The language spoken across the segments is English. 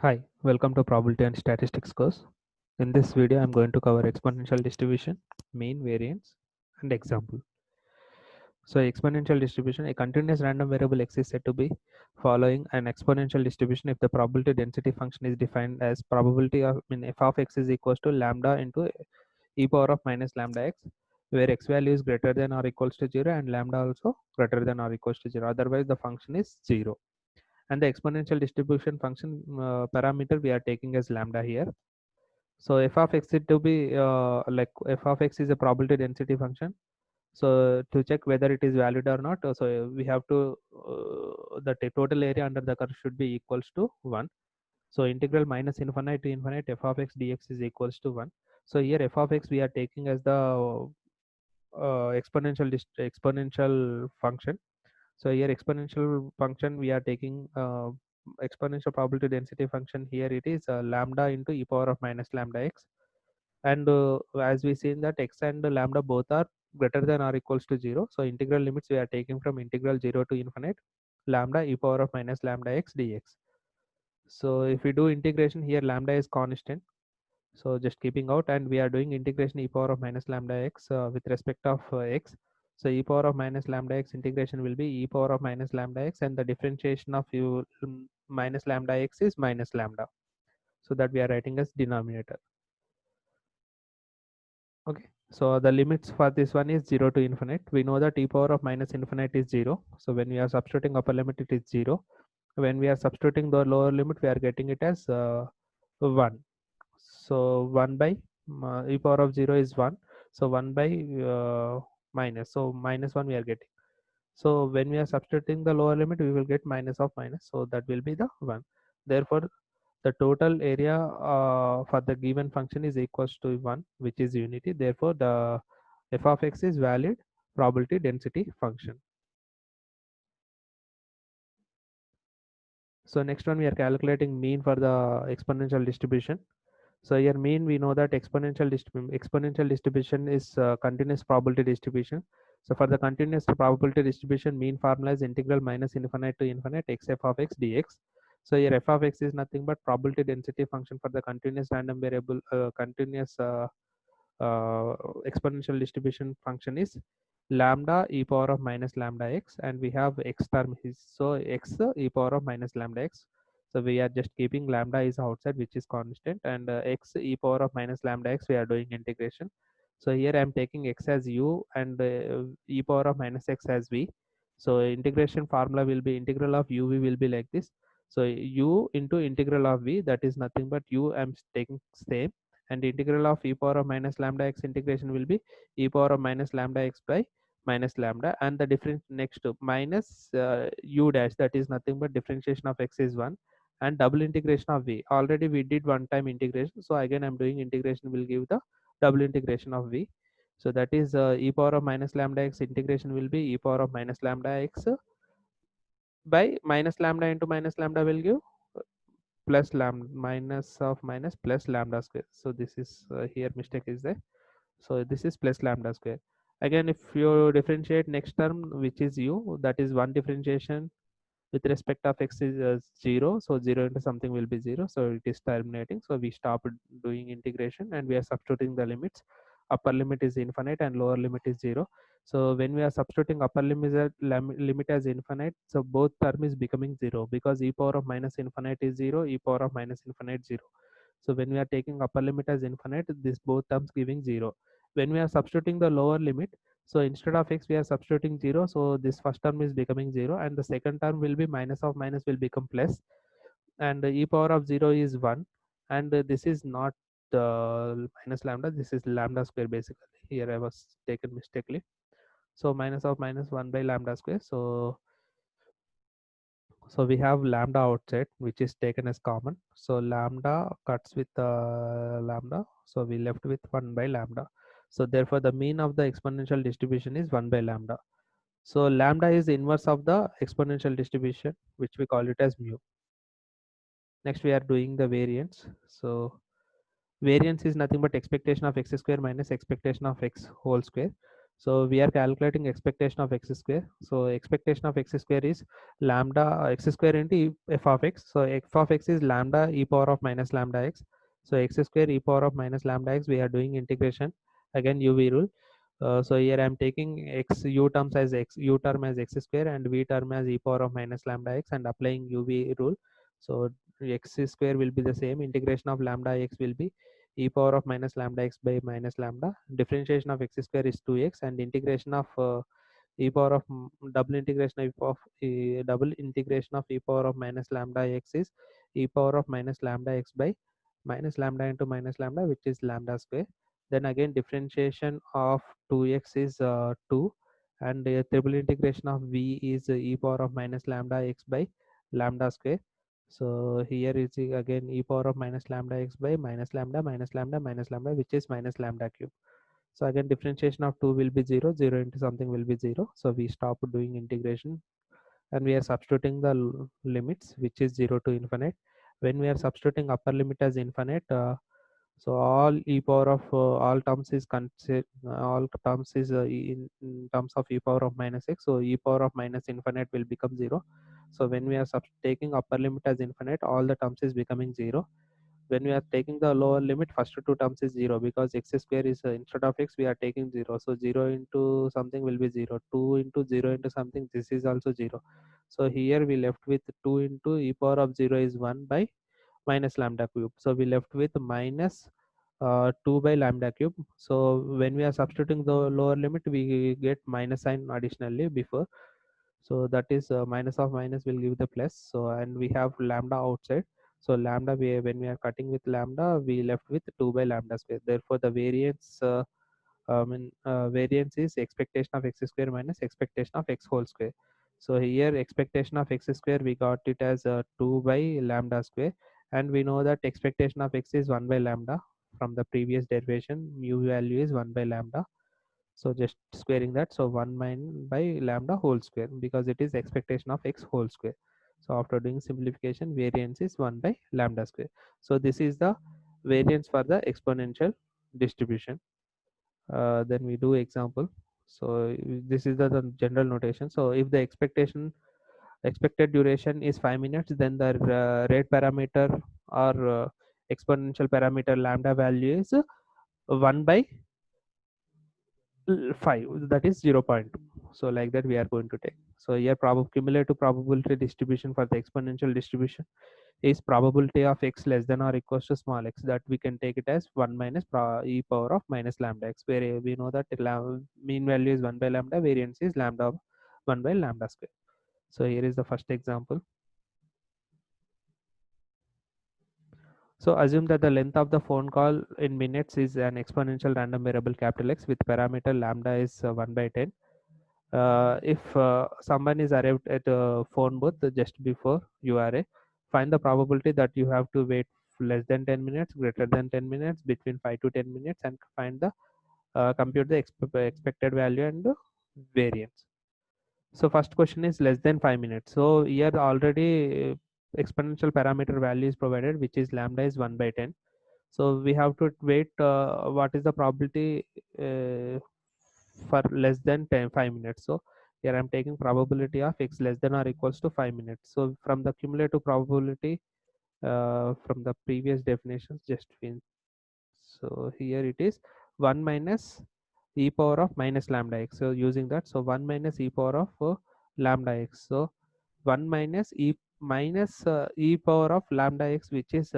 Hi, welcome to Probability and Statistics course. In this video, I'm going to cover exponential distribution, mean, variance, and example. So, exponential distribution, a continuous random variable x is said to be following an exponential distribution if the probability density function is defined as probability of f of x is equals to lambda into e power of minus lambda x, where x value is greater than or equals to 0 and lambda also greater than or equals to 0. Otherwise, the function is 0. And the exponential distribution function parameter we are taking as lambda here. So f of x is to be like f of x is a probability density function. So to check whether it is valid or not, so we have to the total area under the curve should be equals to 1. So integral minus infinite to infinite f of x dx is equals to 1. So here f of x we are taking as the exponential function. So here exponential function we are taking exponential probability density function. Here it is lambda into e power of minus lambda x, and as we seen that x and lambda both are greater than or equals to 0. So integral limits we are taking from integral 0 to infinite lambda e power of minus lambda x dx. So if we do integration here, lambda is constant, so just keeping out, and we are doing integration e power of minus lambda x with respect of x. So e power of minus lambda x integration will be e power of minus lambda x, and the differentiation of minus lambda x is minus lambda, so that we are writing as denominator. Okay, so the limits for this one is 0 to infinite. We know that e power of minus infinite is 0, so when we are substituting upper limit it is 0. When we are substituting the lower limit we are getting it as 1. So 1 by e power of 0 is 1, so 1 by minus, so minus 1 we are getting. So when we are substituting the lower limit we will get minus of minus, so that will be the 1. Therefore the total area for the given function is equals to 1, which is unity. Therefore the f of x is valid probability density function. So next one we are calculating mean for the exponential distribution. So here mean, we know that exponential distribution is continuous probability distribution. So for the continuous probability distribution, mean formula is integral minus infinite to infinite x f of x dx. So here f of x is nothing but probability density function for the continuous random variable, continuous exponential distribution function is lambda e power of minus lambda x, and we have x term is, so x e power of minus lambda x. So we are just keeping lambda is outside, which is constant, and x e power of minus lambda x we are doing integration. So here I am taking x as u and e power of minus x as v. So integration formula will be integral of uv will be like this. So u into integral of v, that is nothing but u I am taking same, and integral of e power of minus lambda x integration will be e power of minus lambda x by minus lambda, and the difference next to minus u dash, that is nothing but differentiation of x is 1, and double integration of v. Already we did one time integration, so again I'm doing integration will give the double integration of v. So that is e power of minus lambda x integration will be e power of minus lambda x by minus lambda into minus lambda will give plus lambda minus of minus plus lambda square. So this is here mistake is there. So this is plus lambda square. Again, if you differentiate next term, which is u, that is one differentiation with respect of x is 0. So 0 into something will be 0. So it is terminating. So we stop doing integration and we are substituting the limits. Upper limit is infinite and lower limit is 0. So when we are substituting upper limit as infinite, so both term is becoming 0, because e power of minus infinite is 0, e power of minus infinite 0. So when we are taking upper limit as infinite, this both terms giving 0. When we are substituting the lower limit, so instead of x we are substituting 0, so this first term is becoming 0, and the second term will be minus of minus will become plus, and e power of 0 is 1, and this is not minus lambda, this is lambda square basically. Here I was taken mistakenly. So minus of minus 1 by lambda square. So we have lambda outside, which is taken as common. So lambda cuts with lambda. So we left with 1 by lambda. So therefore the mean of the exponential distribution is 1 by lambda. So lambda is inverse of the exponential distribution, which we call it as mu. Next we are doing the variance. So variance is nothing but expectation of x square minus expectation of x whole square. So we are calculating expectation of x square. So expectation of x square is lambda x square into f of x. So f of x is lambda e power of minus lambda x. So x square e power of minus lambda x, we are doing integration, again UV rule. So here I am taking x u terms as x u term as x square and v term as e power of minus lambda x and applying UV rule. So x square will be the same. Integration of lambda x will be e power of minus lambda x by minus lambda. Differentiation of x square is 2x and integration of e power of double integration of e power of minus lambda x is e power of minus lambda x by minus lambda into minus lambda, which is lambda square. Then again differentiation of 2x is 2 and triple integration of v is e power of minus lambda x by lambda square. So here is again e power of minus lambda x by minus lambda minus lambda minus lambda, which is minus lambda cube. So again differentiation of 2 will be 0, 0 into something will be 0. So we stop doing integration and we are substituting the limits, which is 0 to infinite. When we are substituting upper limit as infinite, so all e power of all terms is all terms is in terms of e power of minus x. So e power of minus infinite will become 0. So when we are taking upper limit as infinite, all the terms is becoming 0. When we are taking the lower limit, first two terms is 0 because x square is instead of x we are taking 0. So 0 into something will be 0, 2 into 0 into something, this is also 0. So here we left with 2 into e power of 0 is 1 by minus lambda cube. So we left with minus 2 by lambda cube. So when we are substituting the lower limit, we get minus sign additionally before. So that is minus of minus will give the plus. So and we have lambda outside. So lambda, when we are cutting with lambda, we left with 2 by lambda square. Therefore the variance variance is expectation of x square minus expectation of x whole square. So here expectation of x square we got it as 2 by lambda square, and we know that expectation of x is 1 by lambda from the previous derivation. Mu value is 1 by lambda. So just squaring that, so 1 minus by lambda whole square because it is expectation of x whole square. So after doing simplification, variance is 1 by lambda square. So this is the variance for the exponential distribution. Then we do example. So this is the general notation. So if the expected duration is 5 minutes, then the rate parameter or exponential parameter lambda value is 1 by 5, that is 0.2. So like that we are going to take. So here cumulative probability distribution for the exponential distribution is probability of x less than or equals to small x, that we can take it as 1 minus e power of minus lambda x, where we know that mean value is 1 by lambda, variance is lambda 1 by lambda square. So here is the first example. So assume that the length of the phone call in minutes is an exponential random variable capital X with parameter lambda is 1 by 10. If someone is arrived at a phone booth just before you are find the probability that you have to wait less than 10 minutes, greater than 10 minutes, between 5 to 10 minutes, and find the compute the expected value and the variance. So first question is less than 5 minutes. So here already exponential parameter value is provided, which is lambda is 1 by 10. So we have to wait what is the probability for less than 5 minutes. So here I'm taking probability of x less than or equals to 5 minutes. So from the cumulative probability from the previous definitions, just so here it is 1 minus e power of minus lambda x. So using that, so 1 minus e power of lambda x. So 1 minus e power of lambda x, which is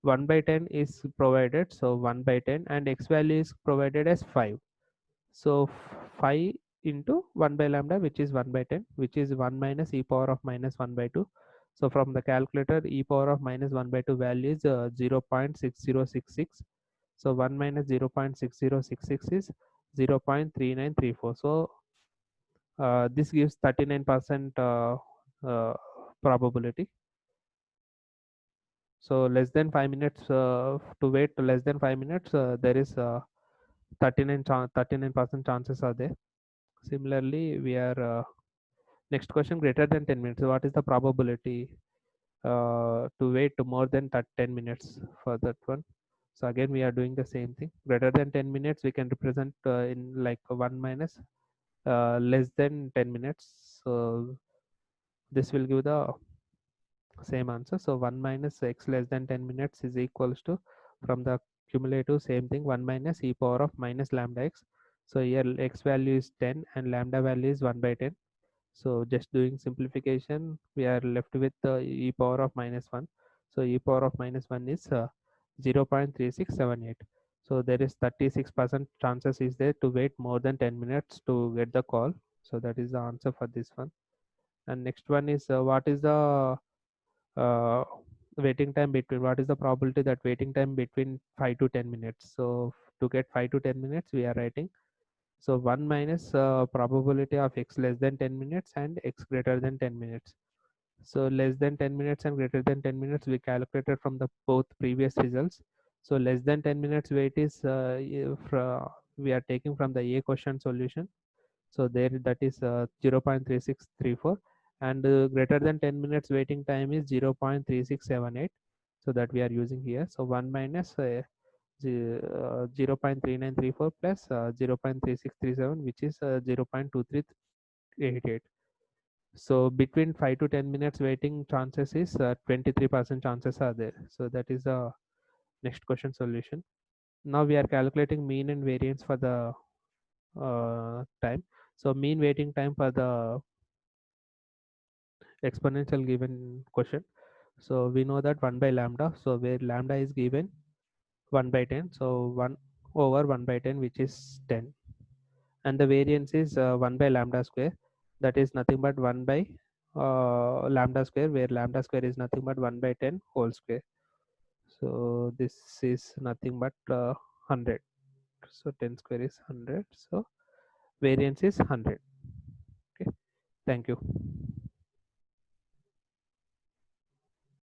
1 by 10 is provided. So 1 by 10 and x value is provided as 5. So 5 into 1 by lambda, which is 1 by 10, which is 1 minus e power of minus 1 by 2. So from the calculator, e power of minus 1 by 2 value is 0.6066. So 1 minus 0.6066 is 0.3934. So this gives 39% probability. So less than 5 minutes, to wait less than 5 minutes, there is 39% chances are there. Similarly, we are next question, greater than 10 minutes. So what is the probability to wait more than 10 minutes for that one? So again we are doing the same thing. Greater than 10 minutes we can represent in like 1 minus less than 10 minutes. So this will give the same answer. So 1 minus x less than 10 minutes is equals to, from the cumulative, same thing, 1 minus e power of minus lambda x. So here x value is 10 and lambda value is 1 by 10. So just doing simplification, we are left with e power of minus 1. So e power of minus 1 is 0.3678. So there is 36% chances is there to wait more than 10 minutes to get the call. So that is the answer for this one. And next one is what is the uh, waiting time between, what is the probability that waiting time between 5 to 10 minutes. So to get 5 to 10 minutes we are writing, so 1 minus probability of x less than 10 minutes and x greater than 10 minutes. So less than 10 minutes and greater than 10 minutes we calculated from the both previous results. So less than 10 minutes wait is we are taking from the A question solution. So there that is 0.3634, and greater than 10 minutes waiting time is 0.3678. So that we are using here. So 1 minus 0.3934 plus 0.3637, which is 0.2388. So between 5 to 10 minutes waiting chances is 23% chances are there. So that is the next question solution. Now we are calculating mean and variance for the time. So mean waiting time for the exponential given question. So we know that 1 by lambda. So where lambda is given 1 by 10. So 1 over 1 by 10, which is 10. And the variance is 1 by lambda square. That is nothing but 1 by lambda square, where lambda square is nothing but 1 by 10 whole square. So this is nothing but 100. So 10 square is 100. So variance is 100. Okay. Thank you.